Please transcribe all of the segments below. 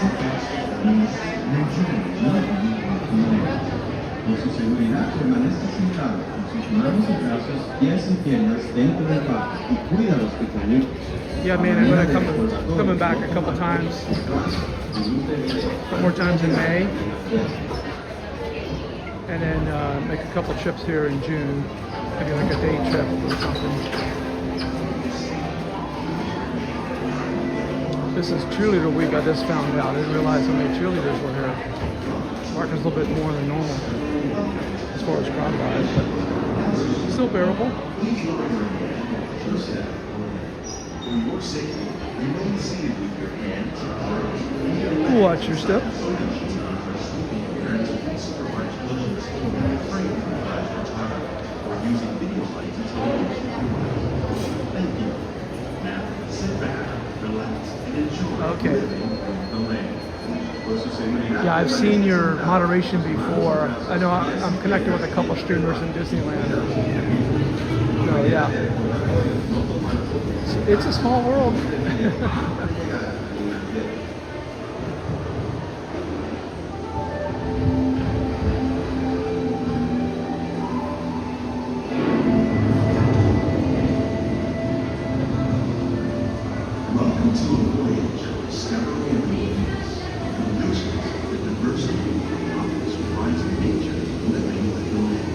Por su seguridad, permanezca sentado con sus manos y brazos, pies y piernas dentro del parque y cuida a los pequeños. Yeah, man, I'm gonna coming back a couple times, more times in May, and then make a couple trips here in June, maybe like a day trip or something. This is cheerleader week. I just found out. I didn't realize how many cheerleaders were here. Mark is a little bit more than normal as far as crowd wise, but still bearable. Watch your step. Okay. Yeah, I've seen your moderation before. I know I'm connected with a couple streamers in Disneyland. So yeah, it's a small world. Welcome to a voyage of discovery and beliefs, illusions, the diversity of prophets rising nature, living with the land.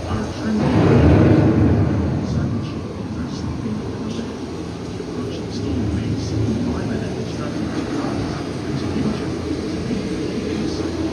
Our training circumstances are sleeping with the land. The approaching storm may seem violent and destructive to us. Its future is being cycle.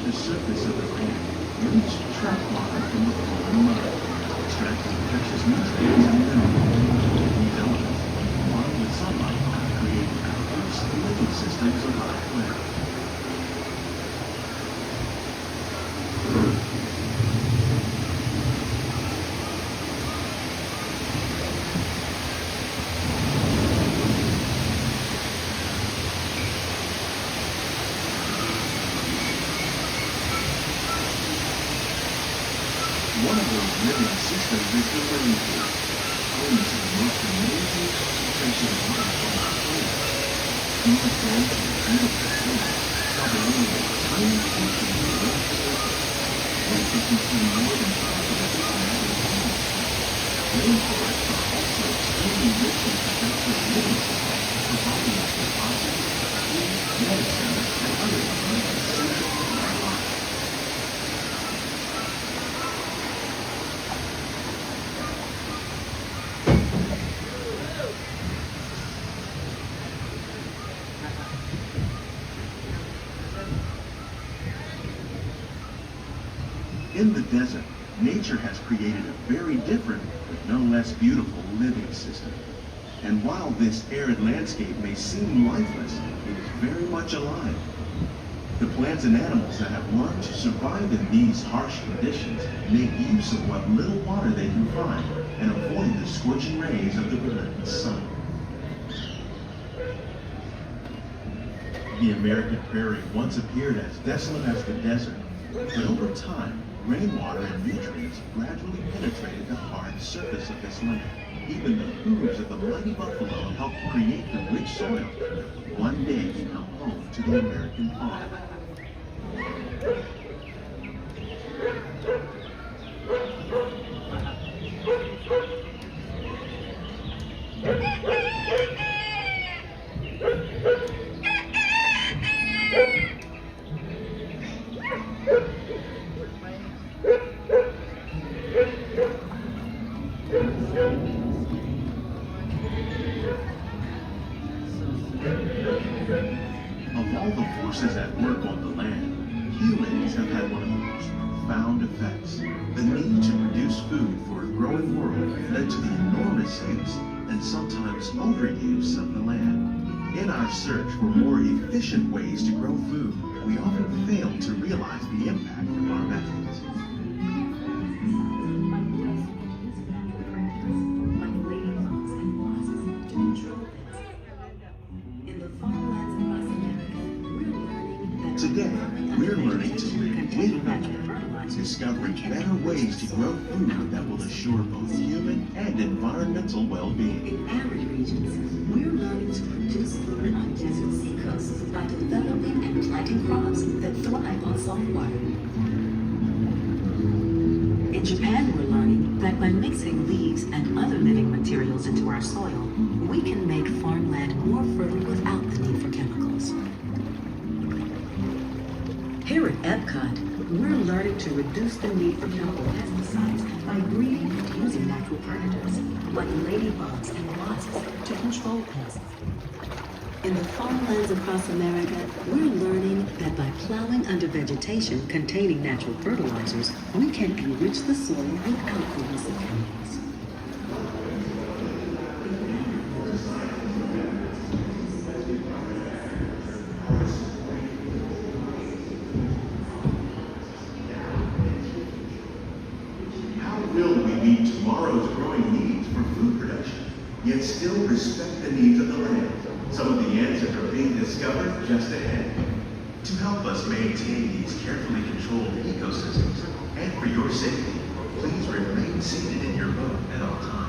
The surface of the land, reach trap water from the fallen mud, extracting precious nutrients and minerals. These elements, combined with sunlight, create complex living systems of our planet. One of those living systems is the rainforest, home to the most amazing concentration of life on our planet. These dense and beautiful forests cover only a tiny portion of the Earth's surface, yet they contain more than half of the planet's atmosphere. Rainforests are also extremely rich in productive living systems, providing us with oxygen, food, medicine, and other elements essential to our life. In the desert, nature has created a very different, but no less beautiful living system. And while this arid landscape may seem lifeless, it is very much alive. The plants and animals that have learned to survive in these harsh conditions make use of what little water they can find and avoid the scorching rays of the relentless sun. The American prairie once appeared as desolate as the desert, but over time, rainwater and nutrients gradually penetrated the hard surface of this land. Even the hooves of the mighty buffalo helped create the rich soil that would one day become home to the American farm. Of all the forces at work on the land, humans have had one of the most profound effects. The need to produce food for a growing world led to the enormous use and sometimes overuse of the land. In our search for more efficient ways to grow food, we often fail to realize the impact of our methods. Today, we're learning to live with nature, discovering better ways to grow food that will assure both human and environmental well-being. In arid regions, we're learning to produce food on desert seacoasts by developing and planting crops that thrive on salt water. In Japan, we're learning that by mixing leaves and other living materials into our soil, we can make farmland more fertile without the need for chemicals. Here at EPCOT, we're learning to reduce the need for chemical pesticides by breeding and using natural predators, like ladybugs and wasps, to control pests. In the farmlands across America, we're learning that by plowing under vegetation containing natural fertilizers, we can enrich the soil without the use of chemicals. Tomorrow's growing needs for food production, yet still respect the needs of the land. Some of the answers are being discovered just ahead. To help us maintain these carefully controlled ecosystems, and for your safety, please remain seated in your boat at all times.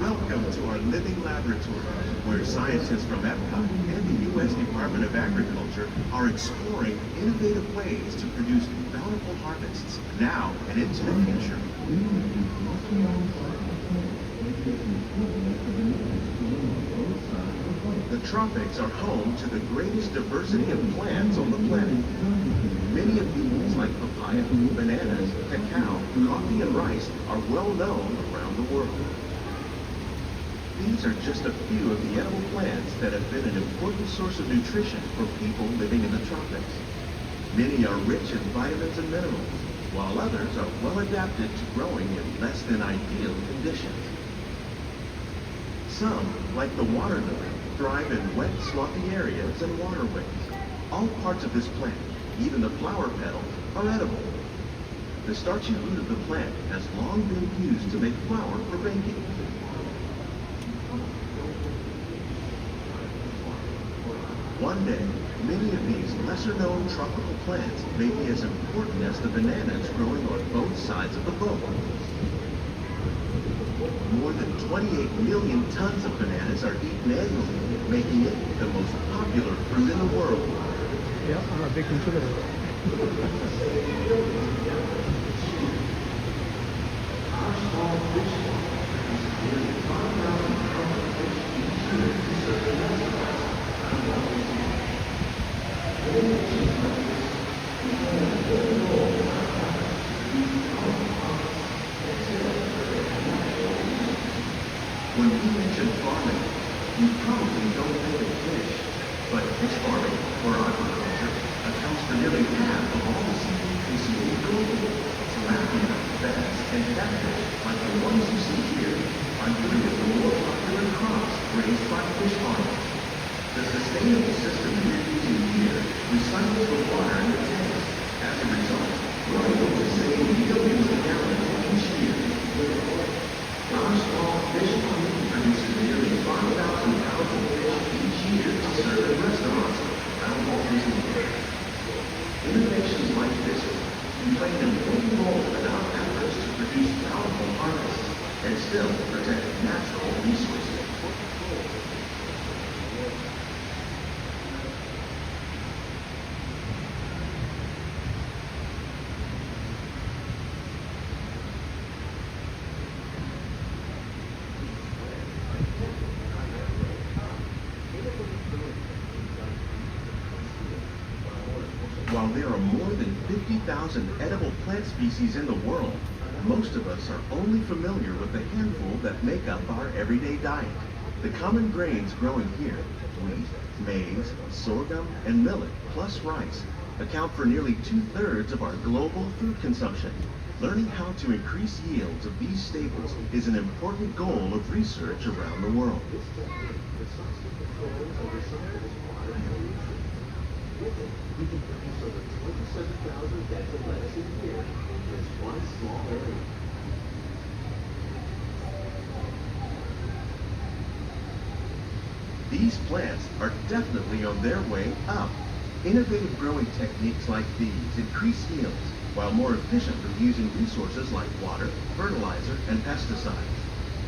Welcome to our living laboratory, where scientists from EPCOT and the U.S. Department of Agriculture are exploring innovative ways to produce bountiful harvests now and into the future. The tropics are home to the greatest diversity of plants on the planet. Many of these, like papaya, bananas, cacao, coffee, and rice, are well known around the world. These are just a few of the edible plants that have been an important source of nutrition for people living in the tropics. Many are rich in vitamins and minerals, while others are well adapted to growing in less than ideal conditions. Some, like the water lily, thrive in wet, swampy areas and waterways. All parts of this plant, even the flower petals, are edible. The starchy root of the plant has long been used to make flour for baking. One day, many of these lesser-known tropical plants may be as important as the bananas growing on both sides of the boat. More than 28 million tons of bananas are eaten annually, making it the most popular fruit in the world. Yep, I'm a big contributor. Our small fish produces nearly 5,000 tons of fish each year to serve the restaurants. When we mention farming, you probably don't think of fish, but fish farming, or aquaculture, accounts for nearly half of all the seafood consumed globally. Tilapia, bass, and catfish, like the ones you see here, are three of the more popular crops raised by fish farmers. The sustainable system we're using here recycles the water in the tanks. As a result, we're able to save millions of gallons each year. Our small fish farm produces nearly 5,000 pounds of fish each year to serve in restaurants around Walt Disney World. Innovations like this can play an important role in our efforts to produce bountiful harvests and still protect natural resources. While there are more than 50 50,000 edible plant species in the world, most of us are only familiar with the handful that make up our everyday diet. The common grains growing here, wheat, maize, sorghum, and millet, plus rice, account for nearly 2/3 of our global food consumption. Learning how to increase yields of these staples is an important goal of research around the world. We can produce over 27,000 beds of lettuce a year in just one small area. These plants are definitely on their way up. Innovative growing techniques like these increase yields while more efficiently using resources like water, fertilizer, and pesticides.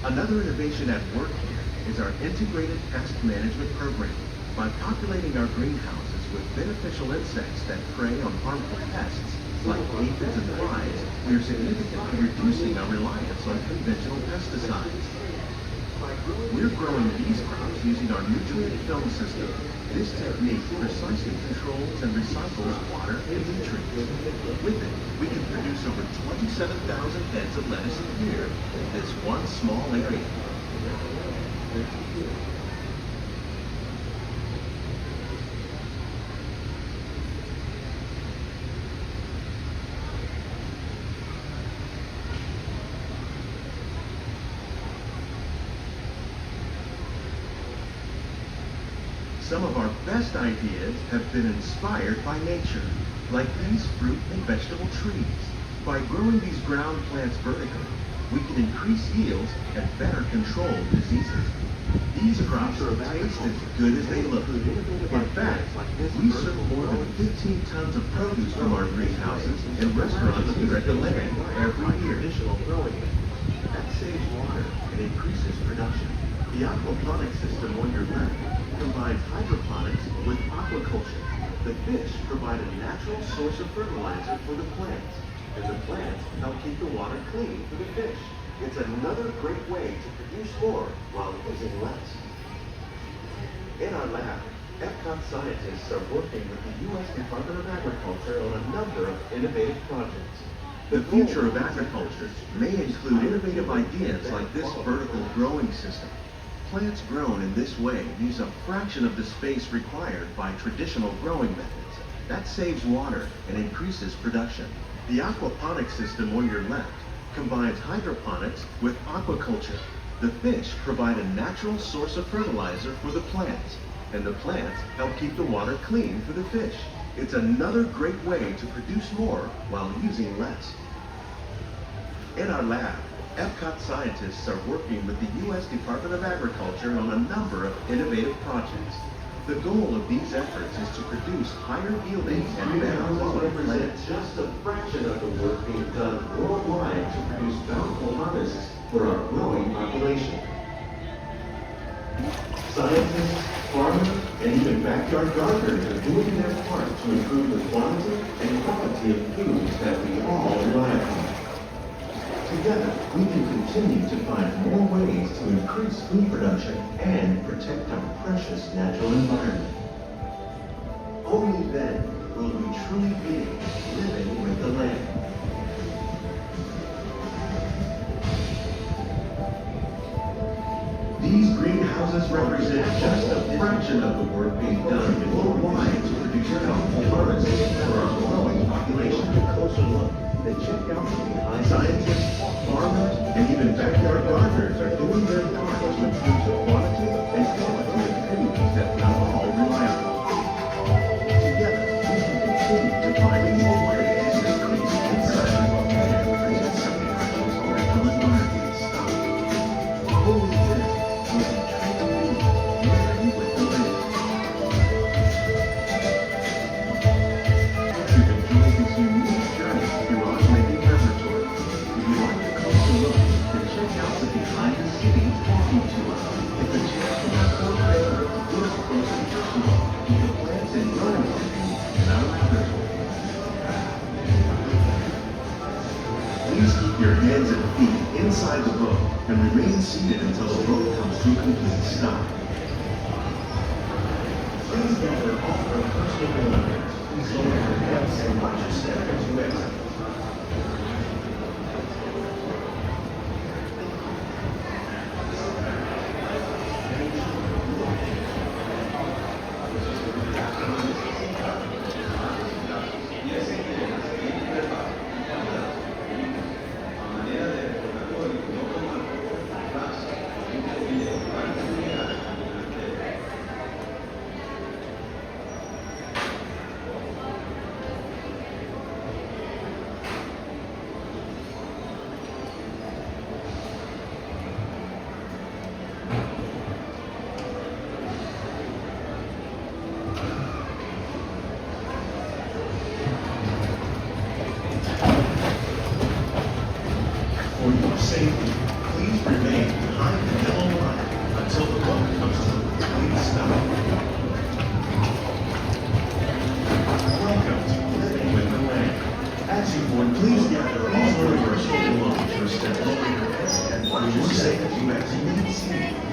Another innovation at work here is our integrated pest management program. By populating our greenhouses with beneficial insects that prey on harmful pests like aphids and flies, we are significantly reducing our reliance on conventional pesticides. We're growing these crops using our nutrient film system. This technique precisely controls and recycles water and nutrients. With it, we can produce over 27,000 beds of lettuce a year in this one small area. Some of our best ideas have been inspired by nature, like these fruit and vegetable trees. By growing these ground plants vertically, we can increase yields and better control diseases. These crops taste as good as they look. In fact, we serve more than 15 tons of produce from our greenhouses in restaurants here at the land every year. That saves water and increases production. The aquaponics system on your left combines hydroponics with aquaculture. The fish provide a natural source of fertilizer for the plants, and the plants help keep the water clean for the fish. It's another great way to produce more while using less. In our lab, EPCOT scientists are working with the U.S. Department of Agriculture on a number of innovative projects. The future of agriculture may include innovative ideas like this vertical growing system. Plants grown in this way use a fraction of the space required by traditional growing methods. That saves water and increases production. The aquaponics system on your left combines hydroponics with aquaculture. The fish provide a natural source of fertilizer for the plants, and the plants help keep the water clean for the fish. It's another great way to produce more while using less. In our lab, EPCOT scientists are working with the U.S. Department of Agriculture on a number of innovative projects. The goal of these efforts is to produce higher yielding and better quality plants. Just a fraction of the work being done worldwide to produce bountiful harvests for our growing population. Scientists, farmers, and even backyard gardeners are doing their part to improve the quantity and quality of foods that we all rely upon. Together, we can continue to find more ways to increase food production and protect our precious natural environment. Only then will we truly be living with the land. These greenhouses represent just a fraction of the work being done worldwide to produce healthful harvests for our growing population. A closer look, then check out the behind. Scientists, farmers, and even backyard gardeners are doing their part to improve the quantity and quality of foods that we all rely on. Together, we can continue to find more ways to increase insight and protect our precious natural environment. Only then will we truly be living with the land. You've enjoyed this unique journey through our living laboratory. If you'd like to closer look, then check out the behind the scenes walking tour. It's a chance for our co-creator to get up close and personal to the plants and growing techniques in our laboratory. Please keep your hands and feet inside the boat and remain seated until the boat comes to a complete stop. Please gather all your personal belongings. and watch your step as you exit. For your safety, please remain behind the yellow line until the boat comes to a complete stop. Welcome to Living with the Land. As you board, please gather all your personal belongings or step over your head. And for your safety, you exit the sea.